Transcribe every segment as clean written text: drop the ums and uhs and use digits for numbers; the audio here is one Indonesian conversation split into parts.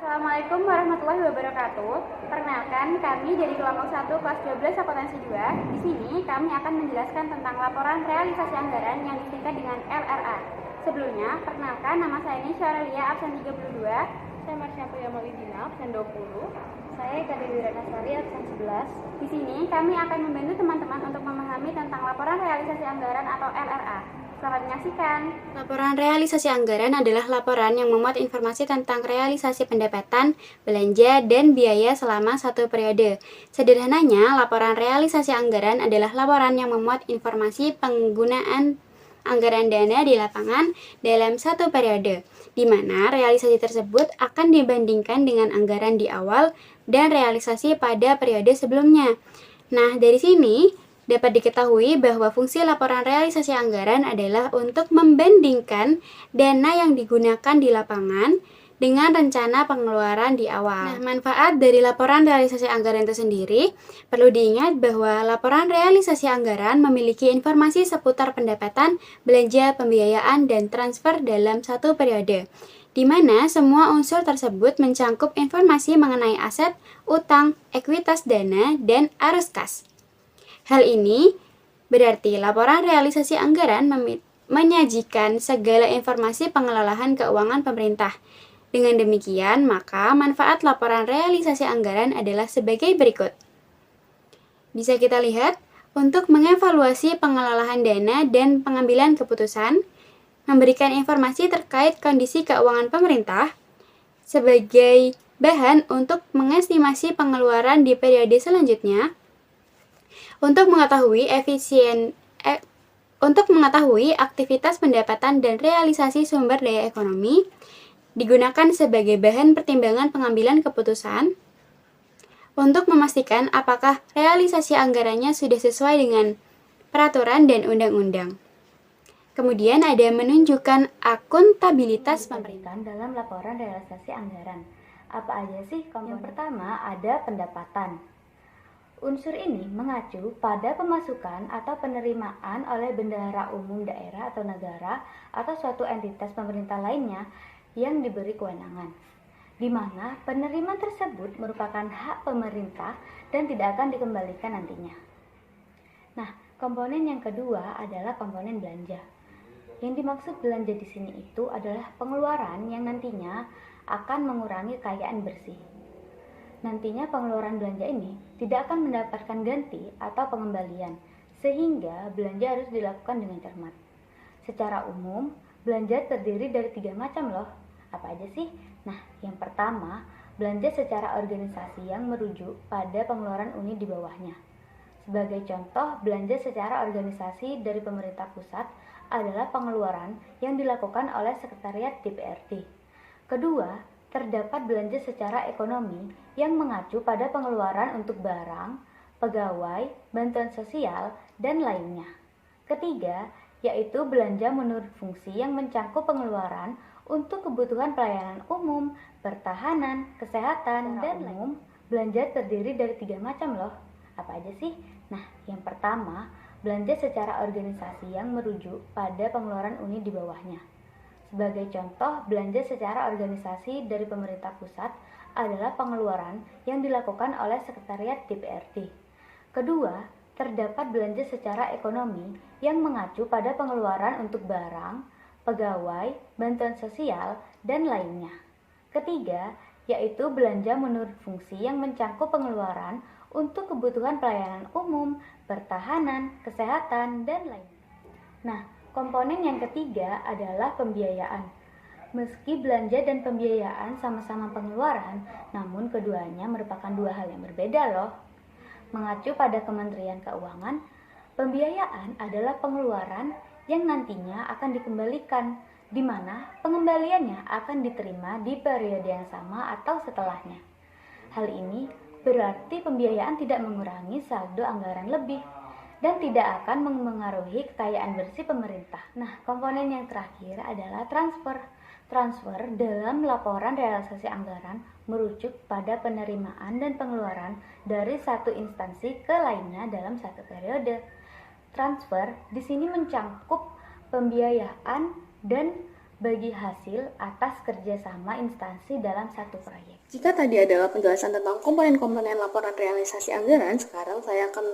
Assalamualaikum warahmatullahi wabarakatuh. Perkenalkan, kami dari kelompok 1 kelas 12 akuntansi 2. Di sini kami akan menjelaskan tentang laporan realisasi anggaran yang disingkat dengan LRA. Sebelumnya, perkenalkan, nama saya Nisha Aurelia, absen 32. Saya Marsha Priya Maulidina, absen 20. Saya Eka Dewi Ratnasari, absen 11. Di sini kami akan membantu teman-teman untuk memahami tentang laporan realisasi anggaran atau LRA. Selamat menyaksikan. Laporan realisasi anggaran adalah laporan yang memuat informasi tentang realisasi pendapatan, belanja, dan biaya selama satu periode. Sederhananya, laporan realisasi anggaran adalah laporan yang memuat informasi penggunaan anggaran dana di lapangan dalam satu periode, di mana realisasi tersebut akan dibandingkan dengan anggaran di awal dan realisasi pada periode sebelumnya. Nah, dari sini dapat diketahui bahwa fungsi laporan realisasi anggaran adalah untuk membandingkan dana yang digunakan di lapangan dengan rencana pengeluaran di awal. Nah, manfaat dari laporan realisasi anggaran itu sendiri, perlu diingat bahwa laporan realisasi anggaran memiliki informasi seputar pendapatan, belanja, pembiayaan, dan transfer dalam satu periode, di mana semua unsur tersebut mencangkup informasi mengenai aset, utang, ekuitas dana, dan arus kas. Hal ini berarti laporan realisasi anggaran menyajikan segala informasi pengelolaan keuangan pemerintah. Dengan demikian, maka manfaat laporan realisasi anggaran adalah sebagai berikut. Bisa kita lihat, untuk mengevaluasi pengelolaan dana dan pengambilan keputusan, memberikan informasi terkait kondisi keuangan pemerintah, sebagai bahan untuk mengestimasi pengeluaran di periode selanjutnya, untuk mengetahui aktivitas pendapatan dan realisasi sumber daya ekonomi, digunakan sebagai bahan pertimbangan pengambilan keputusan, untuk memastikan apakah realisasi anggarannya sudah sesuai dengan peraturan dan undang-undang. Kemudian ada menunjukkan akuntabilitas pemerintah dalam laporan realisasi anggaran. Apa aja sih komponen? Yang pertama ada pendapatan. Unsur ini mengacu pada pemasukan atau penerimaan oleh bendahara umum daerah atau negara atau suatu entitas pemerintah lainnya yang diberi kewenangan, di mana penerimaan tersebut merupakan hak pemerintah dan tidak akan dikembalikan nantinya. Nah, komponen yang kedua adalah komponen belanja. Yang dimaksud belanja di sini itu adalah pengeluaran yang nantinya akan mengurangi kekayaan bersih. Nantinya pengeluaran belanja ini tidak akan mendapatkan ganti atau pengembalian, sehingga belanja harus dilakukan dengan cermat. Secara umum, belanja terdiri dari 3 macam loh. Apa aja sih? Nah, yang pertama, belanja secara organisasi yang merujuk pada pengeluaran unit di bawahnya. Sebagai contoh, belanja secara organisasi dari pemerintah pusat adalah pengeluaran yang dilakukan oleh Sekretariat DPRD. Kedua, terdapat belanja secara ekonomi yang mengacu pada pengeluaran untuk barang, pegawai, bantuan sosial, dan lainnya. Ketiga, yaitu belanja menurut fungsi yang mencangkup pengeluaran untuk kebutuhan pelayanan umum, pertahanan, kesehatan, dan lain. Belanja terdiri dari 3 macam loh. Apa aja sih? Nah, yang pertama, belanja secara organisasi yang merujuk pada pengeluaran unit di bawahnya. Sebagai contoh, belanja secara organisasi dari pemerintah pusat adalah pengeluaran yang dilakukan oleh Sekretariat DPRD. Kedua, terdapat belanja secara ekonomi yang mengacu pada pengeluaran untuk barang, pegawai, bantuan sosial, dan lainnya. Ketiga, yaitu belanja menurut fungsi yang mencangkup pengeluaran untuk kebutuhan pelayanan umum, pertahanan, kesehatan, dan lainnya. Nah, komponen yang ketiga adalah pembiayaan. Meski belanja dan pembiayaan sama-sama pengeluaran, namun keduanya merupakan 2 hal yang berbeda loh. Mengacu pada Kementerian Keuangan, pembiayaan adalah pengeluaran yang nantinya akan dikembalikan, di mana pengembaliannya akan diterima di periode yang sama atau setelahnya. Hal ini berarti pembiayaan tidak mengurangi saldo anggaran lebih dan tidak akan memengaruhi kekayaan bersih pemerintah. Nah, komponen yang terakhir adalah transfer. Transfer dalam laporan realisasi anggaran merujuk pada penerimaan dan pengeluaran dari satu instansi ke lainnya dalam satu periode. Transfer di sini mencangkup pembiayaan dan bagi hasil atas kerjasama instansi dalam satu proyek. Jika tadi adalah penjelasan tentang komponen-komponen laporan realisasi anggaran, sekarang saya akan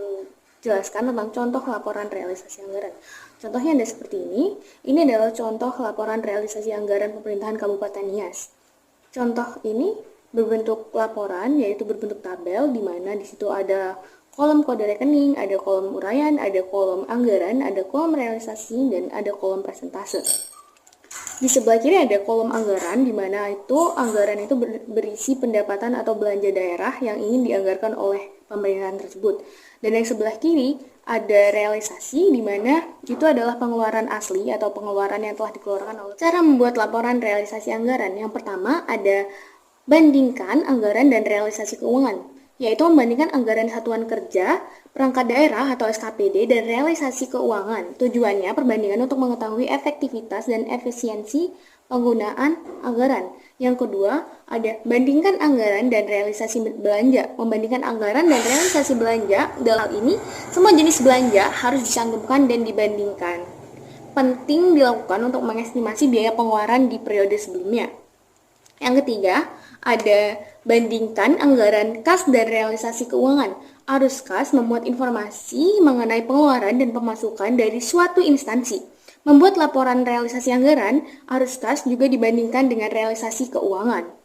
jelaskan tentang contoh laporan realisasi anggaran. Contohnya ada seperti ini. Ini adalah contoh laporan realisasi anggaran pemerintahan Kabupaten Nias. Contoh ini berbentuk laporan, yaitu berbentuk tabel, di mana di situ ada kolom kode rekening, ada kolom uraian, ada kolom anggaran, ada kolom realisasi, dan ada kolom persentase. Di sebelah kiri ada kolom anggaran, di mana itu anggaran itu berisi pendapatan atau belanja daerah yang ingin dianggarkan oleh pemerintahan tersebut. Dan yang sebelah kiri ada realisasi, di mana itu adalah pengeluaran asli atau pengeluaran yang telah dikeluarkan oleh. Cara membuat laporan realisasi anggaran, yang pertama ada bandingkan anggaran dan realisasi keuangan, yaitu membandingkan anggaran satuan kerja, perangkat daerah atau SKPD, dan realisasi keuangan. Tujuannya perbandingan untuk mengetahui efektivitas dan efisiensi penggunaan anggaran. Yang kedua, ada bandingkan anggaran dan realisasi belanja. Membandingkan anggaran dan realisasi belanja, dalam hal ini semua jenis belanja harus dicantumkan dan dibandingkan. Penting dilakukan untuk mengestimasi biaya pengeluaran di periode sebelumnya. Yang ketiga, ada bandingkan anggaran kas dan realisasi keuangan. Arus kas memuat informasi mengenai pengeluaran dan pemasukan dari suatu instansi. Membuat laporan realisasi anggaran, arus kas juga dibandingkan dengan realisasi keuangan.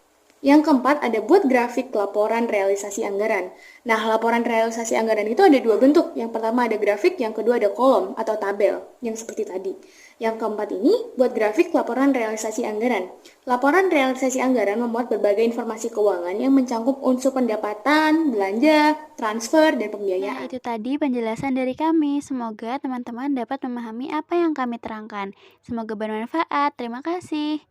Yang keempat, ada buat grafik laporan realisasi anggaran. Nah, laporan realisasi anggaran itu ada dua bentuk. Yang pertama ada grafik, yang kedua ada kolom atau tabel, yang seperti tadi. Yang keempat ini, buat grafik laporan realisasi anggaran. Laporan realisasi anggaran memuat berbagai informasi keuangan yang mencakup unsur pendapatan, belanja, transfer, dan pembiayaan. Nah, itu tadi penjelasan dari kami. Semoga teman-teman dapat memahami apa yang kami terangkan. Semoga bermanfaat. Terima kasih.